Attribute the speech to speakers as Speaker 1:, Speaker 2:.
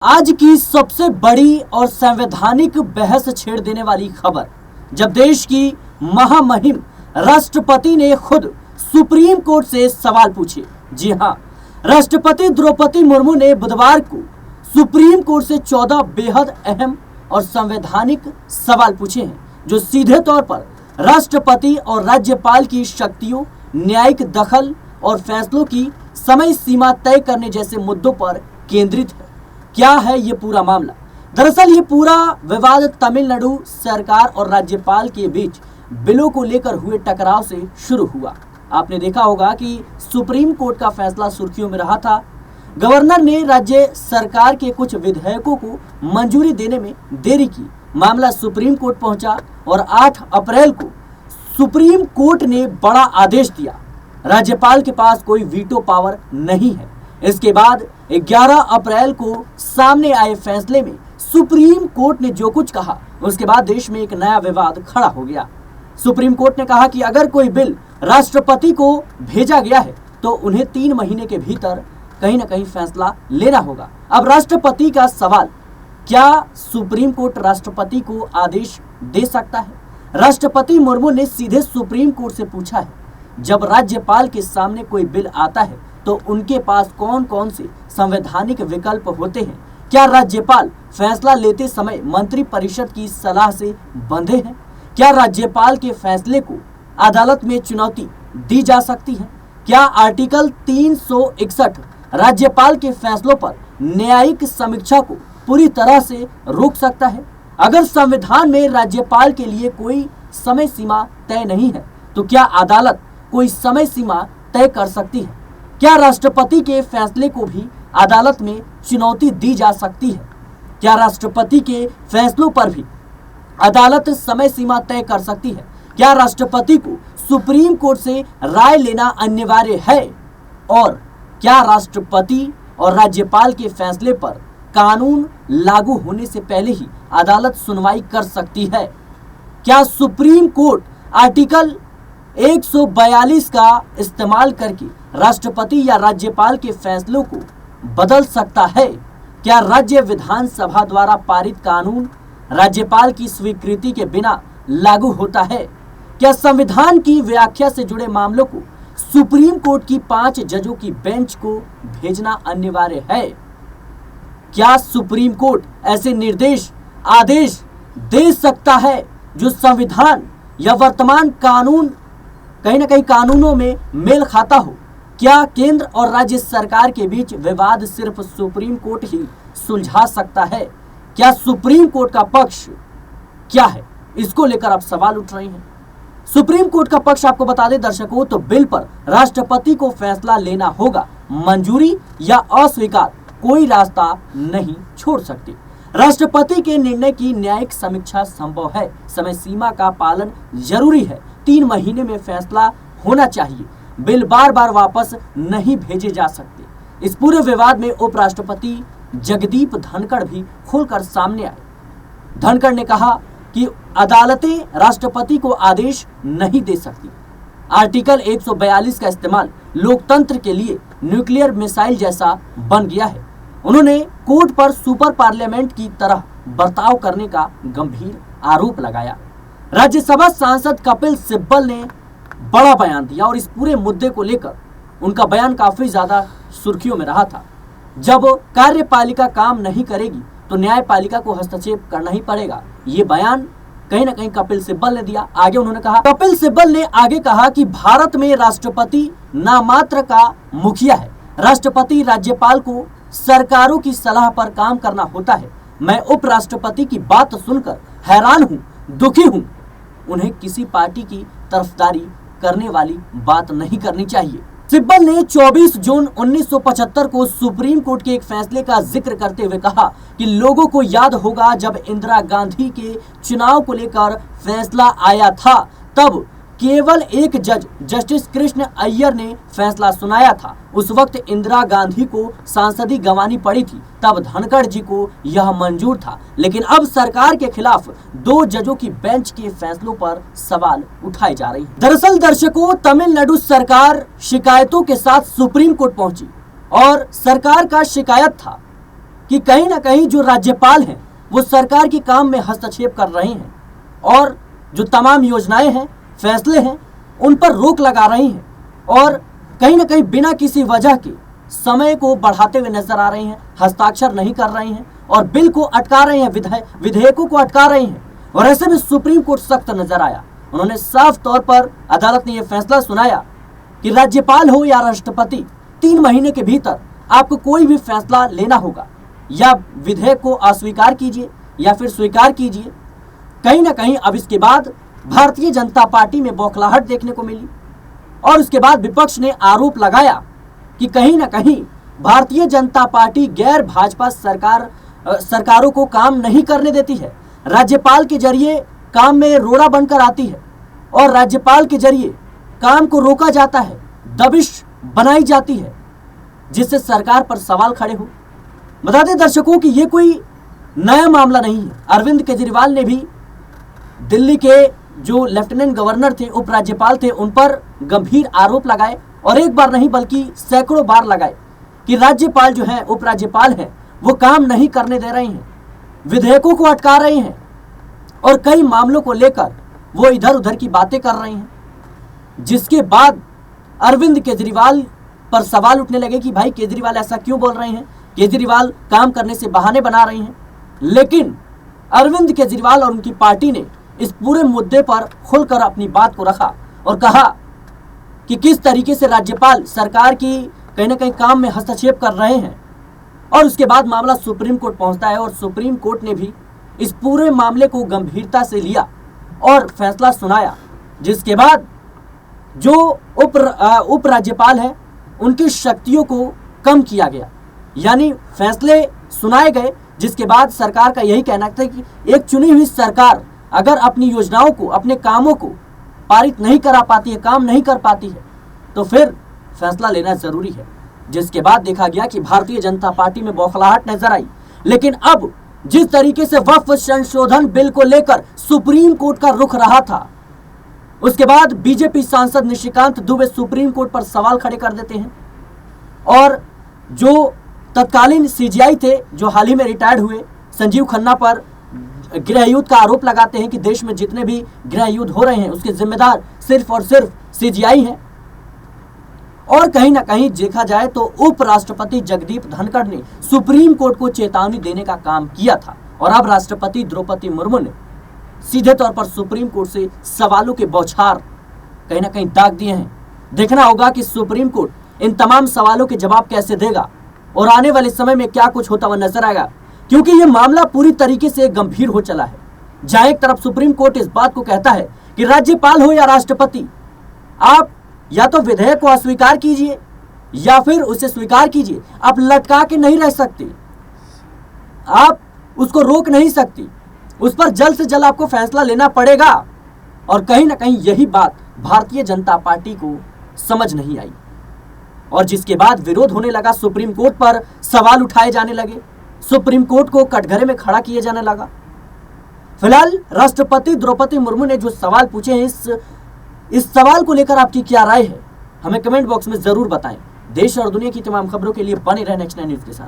Speaker 1: आज की सबसे बड़ी और संवैधानिक बहस छेड़ देने वाली खबर, जब देश की महामहिम राष्ट्रपति ने खुद सुप्रीम कोर्ट से सवाल पूछे। जी हां, राष्ट्रपति द्रौपदी मुर्मू ने बुधवार को सुप्रीम कोर्ट से 14 बेहद अहम और संवैधानिक सवाल पूछे हैं, जो सीधे तौर पर राष्ट्रपति और राज्यपाल की शक्तियों, न्यायिक दखल और फैसलों की समय सीमा तय करने जैसे मुद्दों पर केंद्रित है। क्या है ये पूरा मामला? दरअसल ये पूरा विवाद तमिलनाडु सरकार और राज्यपाल के बीच बिलों को लेकर हुए टकराव से शुरू हुआ। आपने देखा होगा कि सुप्रीम कोर्ट का फैसला सुर्खियों में रहा था। गवर्नर ने राज्य सरकार के कुछ विधेयकों को मंजूरी देने में देरी की। मामला सुप्रीम कोर्ट पहुंचा और 8 अप्रैल को सुप्रीम कोर्ट ने बड़ा आदेश दिया। राज्यपाल के पास कोई वीटो पावर नहीं है। इसके बाद 11 अप्रैल को सामने आए फैसले में सुप्रीम कोर्ट ने जो कुछ कहा, उसके बाद देश में एक नया विवाद खड़ा हो गया। सुप्रीम कोर्ट ने कहा कि अगर कोई बिल राष्ट्रपति को भेजा गया है तो उन्हें 3 महीने के भीतर कहीं ना कहीं फैसला लेना होगा। अब राष्ट्रपति का सवाल, क्या सुप्रीम कोर्ट राष्ट्रपति को आदेश दे सकता है? राष्ट्रपति मुर्मू ने सीधे सुप्रीम कोर्ट से पूछा है, जब राज्यपाल के सामने कोई बिल आता है तो उनके पास कौन कौन से संवैधानिक विकल्प होते हैं? क्या राज्यपाल फैसला लेते समय मंत्रिपरिषद की सलाह से बंधे हैं? क्या राज्यपाल के फैसले को अदालत में चुनौती दी जा सकती है? क्या आर्टिकल 361 राज्यपाल के फैसलों पर न्यायिक समीक्षा को पूरी तरह से रोक सकता है? अगर संविधान में राज्यपाल के लिए कोई समय सीमा तय नहीं है, तो क्या अदालत कोई समय सीमा तय कर सकती है? क्या राष्ट्रपति के फैसले को भी अदालत में चुनौती दी जा सकती है? क्या राष्ट्रपति के फैसलों पर भी अदालत समय सीमा तय कर सकती है? क्या राष्ट्रपति को सुप्रीम कोर्ट से राय लेना अनिवार्य है? और क्या राष्ट्रपति और राज्यपाल के फैसले पर कानून लागू होने से पहले ही अदालत सुनवाई कर सकती है? क्या सुप्रीम कोर्ट आर्टिकल 142 का इस्तेमाल करके राष्ट्रपति या राज्यपाल के फैसलों को बदल सकता है? क्या राज्य विधानसभा द्वारा पारित कानून राज्यपाल की स्वीकृति के बिना लागू होता है? क्या संविधान की व्याख्या से जुड़े मामलों को सुप्रीम कोर्ट की 5 जजों की बेंच को भेजना अनिवार्य है? क्या सुप्रीम कोर्ट ऐसे निर्देश, आदेश दे सकता है जो संविधान या वर्तमान कानून कहीं ना कहीं कानूनों में मेल खाता हो? क्या केंद्र और राज्य सरकार के बीच विवाद सिर्फ सुप्रीम कोर्ट ही सुलझा सकता है? क्या सुप्रीम कोर्ट का पक्ष क्या है? इसको लेकर अब सवाल उठ रहे हैं। सुप्रीम कोर्ट का पक्ष आपको बता दें दर्शकों, तो बिल पर राष्ट्रपति को फैसला लेना होगा। मंजूरी या अस्वीकार कोई रास्ता नहीं छोड़ सकती। राष्ट्रपति के निर्णय की न्यायिक समीक्षा संभव है। समय सीमा का पालन जरूरी है। 3 महीने में फैसला होना चाहिए। बिल बार बार वापस नहीं भेजे जा सकते। इस पूरे विवाद में उपराष्ट्रपति जगदीप धनखड़ भी खुलकर सामने आए। धनखड़ ने कहा कि अदालतें राष्ट्रपति को आदेश नहीं दे सकती। आर्टिकल 142 का इस्तेमाल लोकतंत्र के लिए न्यूक्लियर मिसाइल जैसा बन गया है। उन्होंने कोर्ट पर सुपर पार्लियामेंट की तरह बर्ताव करने का गंभीर आरोप लगाया। राज्यसभा सांसद कपिल सिब्बल ने बड़ा बयान दिया और इस पूरे मुद्दे को लेकर उनका बयान काफी ज्यादा सुर्खियों में रहा था। जब कार्यपालिका काम नहीं करेगी तो न्यायपालिका को हस्तक्षेप करना ही पड़ेगा। ये बयान कहीं ना कहीं कपिल सिब्बल ने दिया। आगे उन्होंने कहा, कपिल सिब्बल ने आगे कहा कि भारत में राष्ट्रपति नामात्र का मुखिया है। राष्ट्रपति राज्यपाल को सरकारों की सलाह पर काम करना होता है। मैं उपराष्ट्रपति की बात सुनकर हैरान हूँ, दुखी हूँ। उन्हें किसी पार्टी की तरफदारी करने वाली बात नहीं करनी चाहिए। सिब्बल ने 24 जून 1975 को सुप्रीम कोर्ट के एक फैसले का जिक्र करते हुए कहा कि लोगों को याद होगा जब इंदिरा गांधी के चुनाव को लेकर फैसला आया था, तब केवल एक जज जस्टिस कृष्ण अय्यर ने फैसला सुनाया था। उस वक्त इंदिरा गांधी को सांसदी गंवानी पड़ी थी, तब धनखड़ जी को यह मंजूर था। लेकिन अब सरकार के खिलाफ 2 जजों की बेंच के फैसलों पर सवाल उठाए जा रहे हैं। दरअसल दर्शकों, तमिलनाडु सरकार शिकायतों के साथ सुप्रीम कोर्ट पहुंची और सरकार का शिकायत था कि कहीं ना कहीं जो राज्यपाल हैं वो सरकार के काम में हस्तक्षेप कर रहे हैं और जो तमाम योजनाएं हैं, फैसले हैं, उन पर रोक लगा रही हैं और कहीं ना कहीं बिना किसी वजह के समय को बढ़ाते हुए नजर आ रही हैं, हस्ताक्षर नहीं कर रही हैं और बिल को अटका रहे हैं, विधेयकों को अटका रहे हैं। और ऐसे में सुप्रीम कोर्ट सख्त नजर आया। उन्होंने साफ तौर पर अदालत ने यह फैसला सुनाया कि राज्यपाल हो या राष्ट्रपति, 3 महीने के भीतर आपको कोई भी फैसला लेना होगा, या विधेयक को अस्वीकार कीजिए या फिर स्वीकार कीजिए। कहीं ना कहीं अब इसके बाद भारतीय जनता पार्टी में बौखलाहट देखने को मिली और उसके बाद विपक्ष ने आरोप लगाया कि कहीं ना कहीं भारतीय जनता पार्टी गैर भाजपा सरकारों को काम नहीं करने देती है, राज्यपाल के जरिए काम में रोड़ा बनकर आती है और राज्यपाल के जरिए काम को रोका जाता है, दबिश बनाई जाती है, जिससे सरकार पर सवाल खड़े हो। बता दें दर्शकों कि ये कोई नया मामला नहीं है। अरविंद केजरीवाल ने भी दिल्ली के जो लेफ्टिनेंट गवर्नर थे, उपराज्यपाल थे, उन पर गंभीर आरोप लगाए और एक बार नहीं बल्कि सैकड़ों बार लगाए कि राज्यपाल जो है, उपराज्यपाल है, वो काम नहीं करने दे रहे हैं, विधेयकों को अटका रहे हैं और कई मामलों को लेकर वो इधर उधर की बातें कर रहे हैं। जिसके बाद अरविंद केजरीवाल पर सवाल उठने लगे कि भाई केजरीवाल ऐसा क्यों बोल रहे हैं, केजरीवाल काम करने से बहाने बना रहे हैं। लेकिन अरविंद केजरीवाल और उनकी पार्टी ने इस पूरे मुद्दे पर खुलकर अपनी बात को रखा और कहा कि किस तरीके से राज्यपाल सरकार की कहीं ना कहीं काम में हस्तक्षेप कर रहे हैं। और उसके बाद मामला सुप्रीम कोर्ट पहुंचता है और सुप्रीम कोर्ट ने भी इस पूरे मामले को गंभीरता से लिया और फैसला सुनाया, जिसके बाद जो उप राज्यपाल है उनकी शक्तियों को कम किया गया, यानी फैसले सुनाए गए। जिसके बाद सरकार का यही कहना था कि एक चुनी हुई सरकार अगर अपनी योजनाओं को, अपने कामों को पारित नहीं करा पाती है, काम नहीं कर पाती है, तो फिर फैसला लेना जरूरी है। जिसके बाद देखा गया कि भारतीय जनता पार्टी में बौखलाहट नजर आई। लेकिन अब जिस तरीके से वक्फ संशोधन बिल को लेकर सुप्रीम कोर्ट का रुख रहा था, उसके बाद बीजेपी सांसद निशिकांत दुबे सुप्रीम कोर्ट पर सवाल खड़े कर देते हैं और जो तत्कालीन सीजीआई थे, जो हाल ही में रिटायर्ड हुए, संजीव खन्ना पर गृह युद्ध का आरोप लगाते हैं कि देश में जितने भी गृह युद्ध हो रहे हैं उसके जिम्मेदार सिर्फ और सिर्फ सीजीआई हैं। और कहीं ना कहीं देखा जाए तो उपराष्ट्रपति जगदीप धनखड़ ने सुप्रीम कोर्ट को चेतावनी देने का काम किया था और अब राष्ट्रपति द्रौपदी मुर्मू ने सीधे तौर पर सुप्रीम कोर्ट से सवालों के बौछार कहीं ना कहीं दाग दिए हैं। देखना होगा कि सुप्रीम कोर्ट इन तमाम सवालों के जवाब कैसे देगा और आने वाले समय में क्या कुछ होता हुआ नजर आएगा, क्योंकि यह मामला पूरी तरीके से गंभीर हो चला है। जहां एक तरफ सुप्रीम कोर्ट इस बात को कहता है कि राज्यपाल हो या राष्ट्रपति, आप या तो विधेयक को अस्वीकार कीजिए या फिर उसे स्वीकार कीजिए, आप लटका के नहीं रह सकते, आप उसको रोक नहीं सकती, उस पर जल्द से जल्द आपको फैसला लेना पड़ेगा। और कहीं ना कहीं यही बात भारतीय जनता पार्टी को समझ नहीं आई और जिसके बाद विरोध होने लगा, सुप्रीम कोर्ट पर सवाल उठाए जाने लगे, सुप्रीम कोर्ट को कटघरे में खड़ा किया जाने लगा। फिलहाल राष्ट्रपति द्रौपदी मुर्मू ने जो सवाल पूछे हैं, इस सवाल को लेकर आपकी क्या राय है, हमें कमेंट बॉक्स में जरूर बताएं। देश और दुनिया की तमाम खबरों के लिए बने रहें नेक्स्ट 9 न्यूज के साथ।